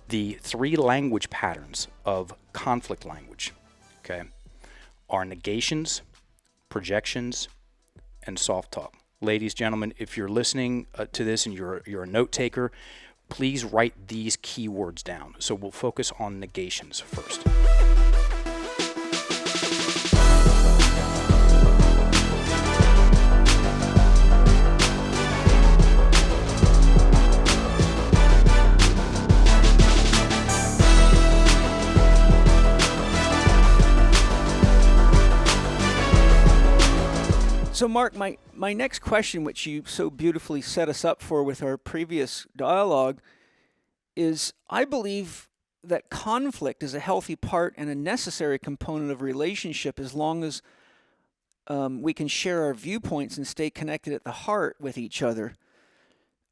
The three language patterns of conflict language, okay, are negations, projections, and soft talk. Ladies, gentlemen, if you're listening to this and you're a note taker, please write these keywords down. So we'll focus on negations first. So Mark, my next question, which you so beautifully set us up for with our previous dialogue, is I believe that conflict is a healthy part and a necessary component of a relationship as long as we can share our viewpoints and stay connected at the heart with each other.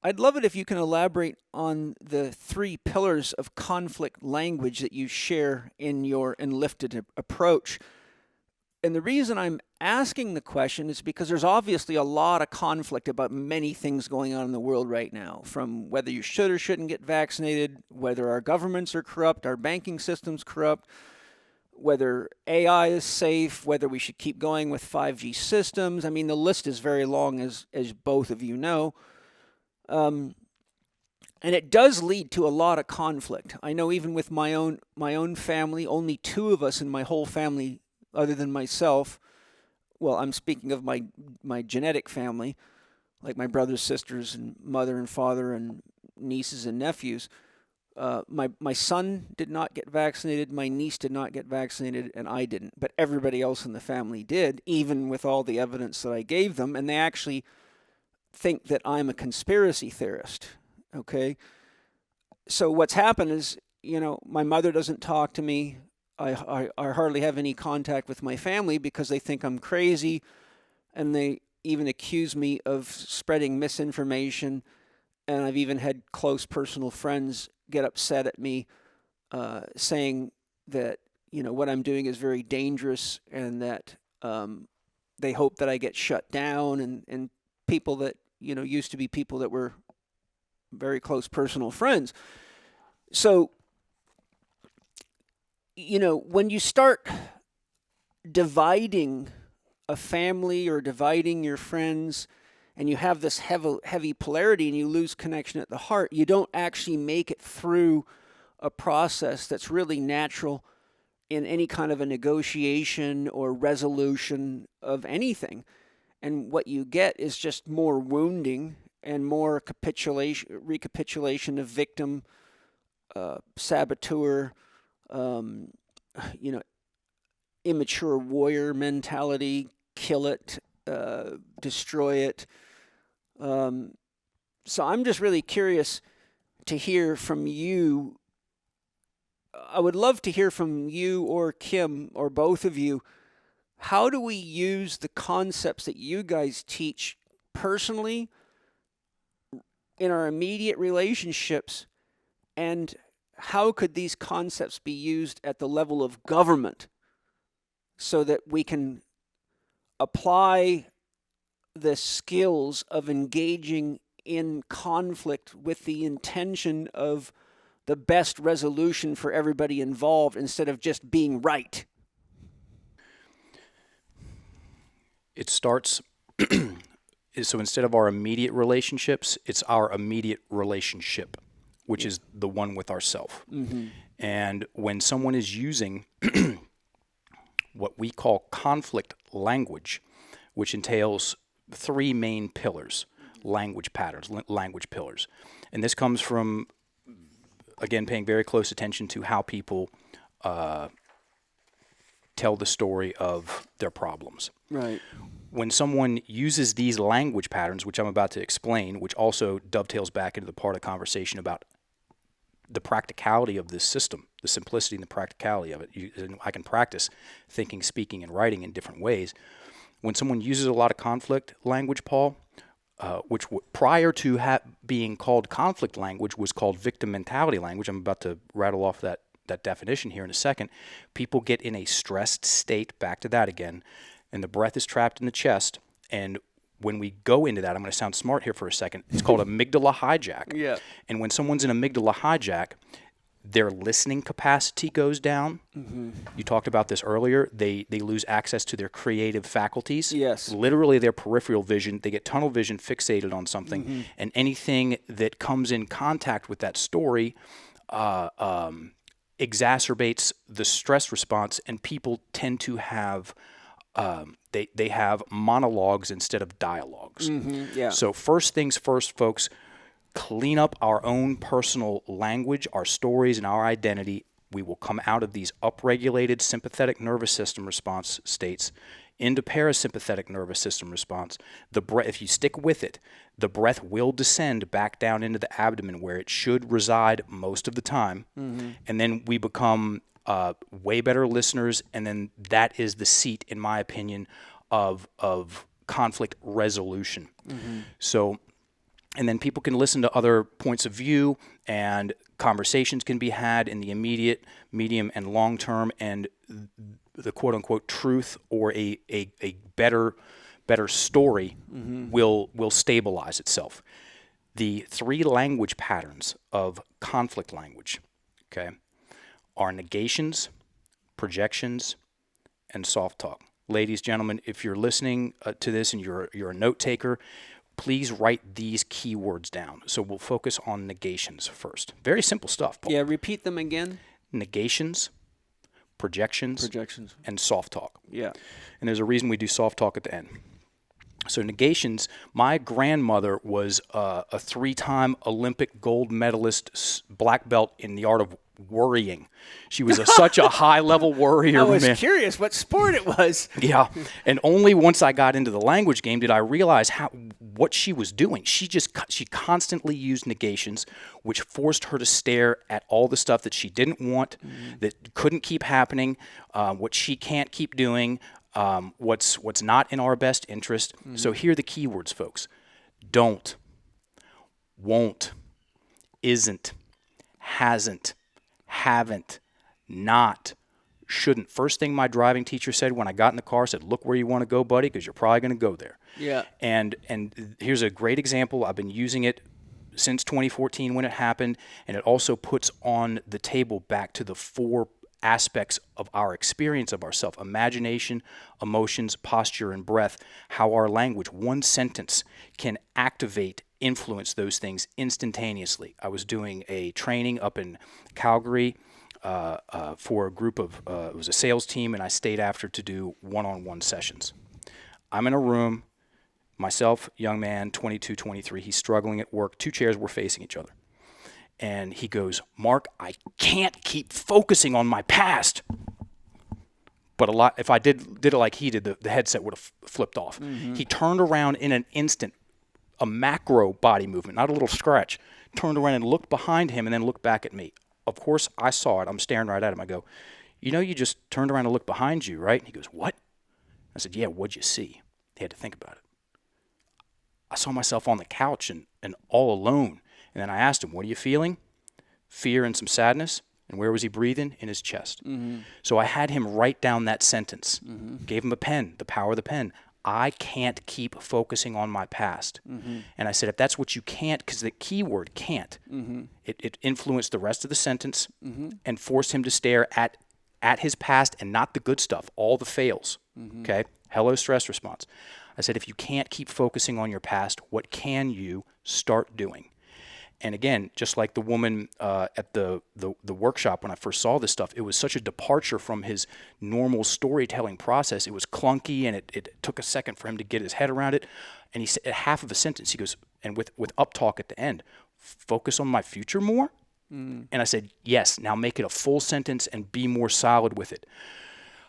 I'd love it if you can elaborate on the three pillars of conflict language that you share in your Enlifted approach. And the reason I'm asking the question is because there's obviously a lot of conflict about many things going on in the world right now, from whether you should or shouldn't get vaccinated, whether our governments are corrupt, our banking system's corrupt, whether AI is safe, whether we should keep going with 5G systems. I mean, the list is very long, as both of you know. And it does lead to a lot of conflict. I know even with my own family, only two of us in my whole family other than myself, well, I'm speaking of my genetic family, like my brothers, sisters, and mother and father and nieces and nephews. My son did not get vaccinated, my niece did not get vaccinated, and I didn't. But everybody else in the family did, even with all the evidence that I gave them. And they actually think that I'm a conspiracy theorist, okay? So what's happened is, my mother doesn't talk to me. I hardly have any contact with my family because they think I'm crazy, and they even accuse me of spreading misinformation, and I've even had close personal friends get upset at me, saying that, what I'm doing is very dangerous, and that they hope that I get shut down, and people that, used to be people that were very close personal friends. So, when you start dividing a family or dividing your friends, and you have this heavy polarity and you lose connection at the heart, you don't actually make it through a process that's really natural in any kind of a negotiation or resolution of anything. And what you get is just more wounding and more recapitulation of victim, saboteur, immature warrior mentality, kill it, destroy it. So I'm just really curious to hear from you. I would love to hear from you or Kim or both of you. How do we use the concepts that you guys teach personally in our immediate relationships, and how could these concepts be used at the level of government so that we can apply the skills of engaging in conflict with the intention of the best resolution for everybody involved instead of just being right? It starts, so instead of our immediate relationships, it's our immediate relationship, which is the one with ourself. Mm-hmm. And when someone is using what we call conflict language, which entails three main pillars, language patterns, language pillars. And this comes from, again, paying very close attention to how people tell the story of their problems. Right. When someone uses these language patterns, which I'm about to explain, which also dovetails back into the part of the conversation about the practicality of this system, the simplicity and the practicality of it. I can practice thinking, speaking, and writing in different ways. When someone uses a lot of conflict language, Paul, which prior to being called conflict language was called victim mentality language. I'm about to rattle off that definition here in a second. People get in a stressed state, back to that again, and the breath is trapped in the chest. And when we go into that, I'm going to sound smart here for a second. It's called amygdala hijack. Yeah. And when someone's in amygdala hijack, their listening capacity goes down. You talked about this earlier. They lose access to their creative faculties. Yes. Literally their peripheral vision. They get tunnel vision fixated on something. And anything that comes in contact with that story exacerbates the stress response, and people tend to have they have monologues instead of dialogues. Yeah. So first things first, folks, clean up our own personal language, our stories, and our identity. We will come out of these upregulated sympathetic nervous system response states into parasympathetic nervous system response. If you stick with it, the breath will descend back down into the abdomen where it should reside most of the time. And then we become way better listeners, and then that is the seat, in my opinion, of conflict resolution. So, and then people can listen to other points of view, and conversations can be had in the immediate, medium, and long term, and the quote-unquote truth or a better story will stabilize itself. The 3 language patterns of conflict language, okay, are negations, projections, and soft talk. Ladies, gentlemen, if you're listening to this and you're a note taker, please write these keywords down. So we'll focus on negations first. Very simple stuff, Paul. Yeah, repeat them again. Negations, projections, and soft talk. Yeah. And there's a reason we do soft talk at the end. So negations, my grandmother was a 3-time Olympic gold medalist, black belt in the art of worrying. She was such a high-level worrier. I was curious what sport it was. Yeah, and only once I got into the language game did I realize what she was doing. She constantly used negations, which forced her to stare at all the stuff that she didn't want, that couldn't keep happening, what she can't keep doing, what's not in our best interest. So here are the keywords, folks: don't, won't, isn't, hasn't, haven't, not, shouldn't. First thing my driving teacher said when I got in the car, said, "Look where you want to go, buddy, because you're probably going to go there." Yeah. And here's a great example. I've been using it since 2014 when it happened, and it also puts on the table back to the 4 aspects of our experience of ourself: imagination, emotions, posture, and breath. How our language, one sentence, can activate, influence those things instantaneously. I was doing a training up in Calgary for a group of, it was a sales team, and I stayed after to do one-on-one sessions. I'm in a room, myself, young man, 22, 23, he's struggling at work, 2 chairs were facing each other. And he goes, "Mark, I can't keep focusing on my past." But if I did it like he did, the headset would have flipped off. He turned around in an instant, a macro body movement, not a little scratch, turned around and looked behind him and then looked back at me. Of course, I saw it. I'm staring right at him. I go, "You know, you just turned around and looked behind you, right?" And he goes, "What?" I said, "Yeah, what'd you see?" He had to think about it. I saw myself on the couch and all alone. And then I asked him, "What are you feeling?" Fear and some sadness. And where was he breathing? In his chest. So I had him write down that sentence. Gave him a pen, the power of the pen. I can't keep focusing on my past. And I said, if that's what you can't, because the key word can't, it influenced the rest of the sentence and forced him to stare at his past and not the good stuff, all the fails. Okay? Hello, stress response. I said, if you can't keep focusing on your past, what can you start doing? And again, just like the woman at the workshop when I first saw this stuff, it was such a departure from his normal storytelling process. It was clunky, and it took a second for him to get his head around it. And he said, half of a sentence, he goes, and with up talk at the end, "Focus on my future more?" And I said, "Yes, now make it a full sentence and be more solid with it.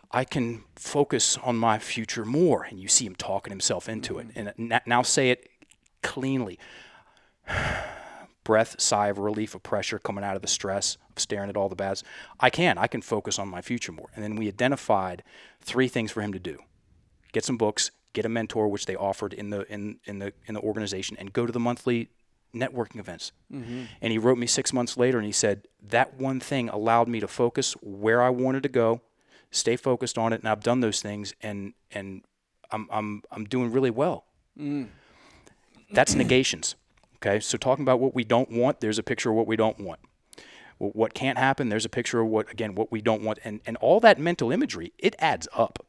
I can focus on my future more." And you see him talking himself into it. And now say it cleanly. Breath, sigh of relief, of pressure coming out of the stress of staring at all the bads. I can focus on my future more. And then we identified 3 things for him to do: get some books, get a mentor, which they offered in the organization, and go to the monthly networking events. And he wrote me 6 months later, and he said, that one thing allowed me to focus where I wanted to go, stay focused on it, and I've done those things, and I'm doing really well. That's negations. Okay, so talking about what we don't want, there's a picture of what we don't want. what can't happen. There's a picture of what we don't want. And all that mental imagery, it adds up.